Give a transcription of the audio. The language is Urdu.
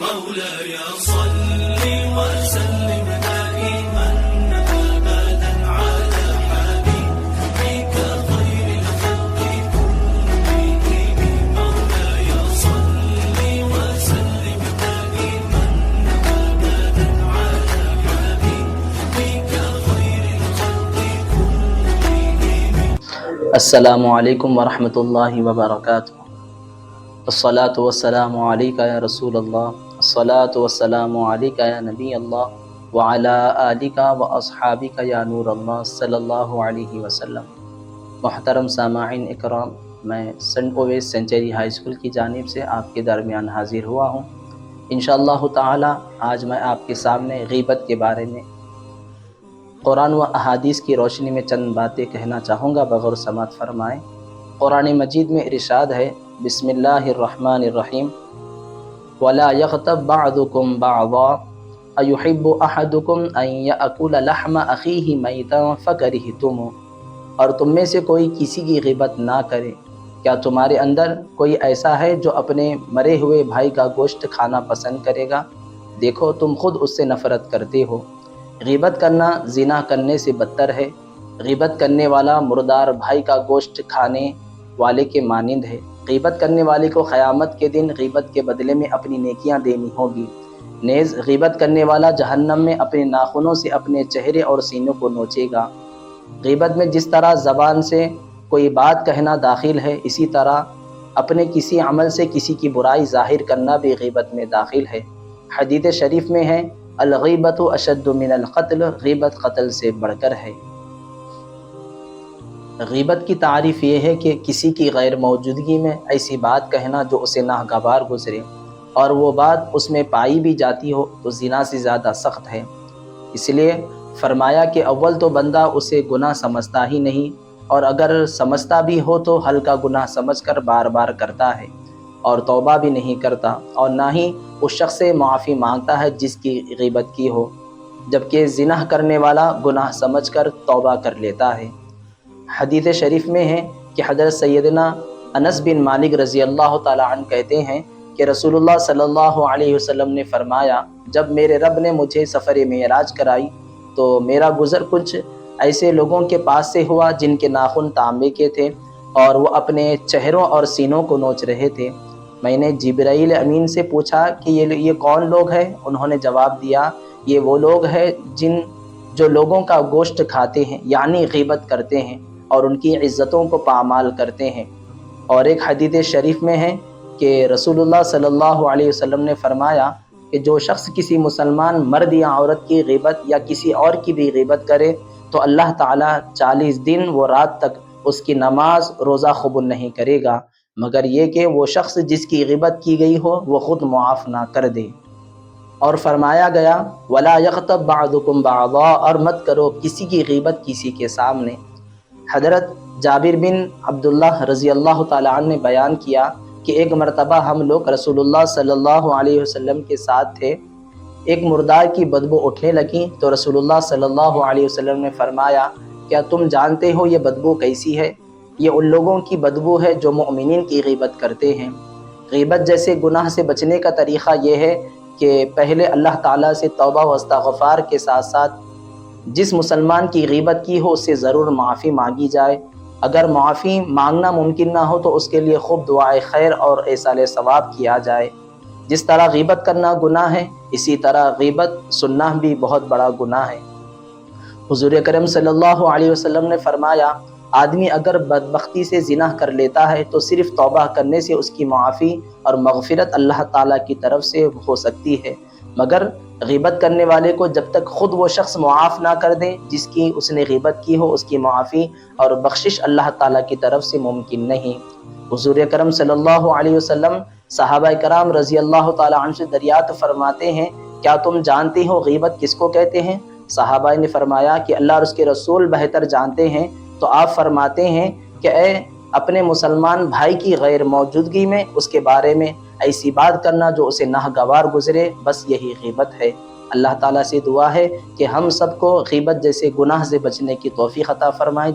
مولاي صل وسلم دائما أبدا على حبيبك خير الخلق كلهم. مولاي صل وسلم دائما أبدا على حبيبك خير الخلق كلهم. السلام علیکم ورحمۃ اللہ وبرکاتہ۔ الصلاۃ والسلام علیک یا رسول اللہ، الصلاۃ والسلام علیک یا نبی اللہ، وعلی آلک واصحابک یا نور اللہ صلی اللہ علیہ وسلم۔ محترم سامعین اکرام، میں saint Owais century high school کی جانب سے آپ کے درمیان حاضر ہوا ہوں۔ انشاءاللہ تعالی آج میں آپ کے سامنے غیبت کے بارے میں قرآن و احادیث کی روشنی میں چند باتیں کہنا چاہوں گا، بغور سماعت فرمائیں۔ قرآن مجید میں ارشاد ہے، بسم اللہ الرحمن الرحیم، وَلَا يَغْتَبْ بَعْضُكُمْ بَعْضًا أَيُحِبُّ أَحَدُكُمْ أَن يَأْكُلَ لَحْمَ أَخِيهِ مَيْتًا فَكَرِهْتُمُوهُ۔ اور تم میں سے کوئی کسی کی غیبت نہ کرے۔ کیا تمہارے اندر کوئی ایسا ہے جو اپنے مرے ہوئے بھائی کا گوشت کھانا پسند کرے گا؟ دیکھو تم خود اس سے نفرت کرتے ہو۔ غیبت کرنا زنا کرنے سے بدتر ہے۔ غیبت کرنے والا مردار بھائی کا گوشت کھانے والے کے مانند ہے۔ غیبت کرنے والے کو قیامت کے دن غیبت کے بدلے میں اپنی نیکیاں دینی ہوگی۔ نیز غیبت کرنے والا جہنم میں اپنے ناخنوں سے اپنے چہرے اور سینوں کو نوچے گا۔ غیبت میں جس طرح زبان سے کوئی بات کہنا داخل ہے، اسی طرح اپنے کسی عمل سے کسی کی برائی ظاہر کرنا بھی غیبت میں داخل ہے۔ حدیث شریف میں ہے، الغیبۃ اشد من القتل، غیبت قتل سے بڑھ کر ہے۔ غیبت کی تعریف یہ ہے کہ کسی کی غیر موجودگی میں ایسی بات کہنا جو اسے ناگوار گزرے، اور وہ بات اس میں پائی بھی جاتی ہو تو زنا سے زیادہ سخت ہے۔ اس لیے فرمایا کہ اول تو بندہ اسے گناہ سمجھتا ہی نہیں، اور اگر سمجھتا بھی ہو تو ہلکا گناہ سمجھ کر بار بار کرتا ہے، اور توبہ بھی نہیں کرتا، اور نہ ہی اس شخص سے معافی مانگتا ہے جس کی غیبت کی ہو، جبکہ زنا کرنے والا گناہ سمجھ کر توبہ کر لیتا ہے۔ حدیث شریف میں ہے کہ حضرت سیدنا انس بن مالک رضی اللہ تعالی عنہ کہتے ہیں کہ رسول اللہ صلی اللہ علیہ وسلم نے فرمایا، جب میرے رب نے مجھے سفر معراج کرائی تو میرا گزر کچھ ایسے لوگوں کے پاس سے ہوا جن کے ناخن تانبے کے تھے اور وہ اپنے چہروں اور سینوں کو نوچ رہے تھے۔ میں نے جبرائیل امین سے پوچھا کہ یہ کون لوگ ہیں؟ انہوں نے جواب دیا، یہ وہ لوگ ہیں جو لوگوں کا گوشت کھاتے ہیں، یعنی غیبت کرتے ہیں اور ان کی عزتوں کو پامال کرتے ہیں۔ اور ایک حدیث شریف میں ہے کہ رسول اللہ صلی اللہ علیہ وسلم نے فرمایا کہ جو شخص کسی مسلمان مرد یا عورت کی غیبت یا کسی اور کی بھی غیبت کرے تو اللہ تعالیٰ 40 دن و رات تک اس کی نماز روزہ قبول نہیں کرے گا، مگر یہ کہ وہ شخص جس کی غیبت کی گئی ہو وہ خود معاف نہ کر دے۔ اور فرمایا گیا، وَلَا يَغْتَبْ بَعْضُكُمْ بَعْضًا، اور مت کرو کسی کی غیبت کسی کے سامنے۔ حضرت جابر بن عبداللہ رضی اللہ تعالی عنہ نے بیان کیا کہ ایک مرتبہ ہم لوگ رسول اللہ صلی اللہ علیہ وسلم کے ساتھ تھے، ایک مردار کی بدبو اٹھنے لگی تو رسول اللہ صلی اللہ علیہ وسلم نے فرمایا، کیا تم جانتے ہو یہ بدبو کیسی ہے؟ یہ ان لوگوں کی بدبو ہے جو مؤمنین کی غیبت کرتے ہیں۔ غیبت جیسے گناہ سے بچنے کا طریقہ یہ ہے کہ پہلے اللہ تعالیٰ سے توبہ و استغفار کے ساتھ ساتھ جس مسلمان کی غیبت کی ہو اس سے ضرور معافی مانگی جائے۔ اگر معافی مانگنا ممکن نہ ہو تو اس کے لیے خوب دعائے خیر اور ایصال ثواب کیا جائے۔ جس طرح غیبت کرنا گناہ ہے، اسی طرح غیبت سننا بھی بہت بڑا گناہ ہے۔ حضور اکرم صلی اللہ علیہ وسلم نے فرمایا، آدمی اگر بدبختی سے زنا کر لیتا ہے تو صرف توبہ کرنے سے اس کی معافی اور مغفرت اللہ تعالیٰ کی طرف سے ہو سکتی ہے، مگر غیبت کرنے والے کو جب تک خود وہ شخص معاف نہ کر دے جس کی اس نے غیبت کی ہو، اس کی معافی اور بخشش اللہ تعالیٰ کی طرف سے ممکن نہیں۔ حضور اکرم صلی اللہ علیہ وسلم صحابہ کرام رضی اللہ تعالی عنہ سے دریافت فرماتے ہیں، کیا تم جانتے ہو غیبت کس کو کہتے ہیں؟ صحابہ نے فرمایا کہ اللہ اور اس کے رسول بہتر جانتے ہیں۔ تو آپ فرماتے ہیں کہ اے اپنے مسلمان بھائی کی غیر موجودگی میں اس کے بارے میں ایسی بات کرنا جو اسے ناگوار گزرے، بس یہی غیبت ہے۔ اللہ تعالیٰ سے دعا ہے کہ ہم سب کو غیبت جیسے گناہ سے بچنے کی توفیق عطا فرمائے۔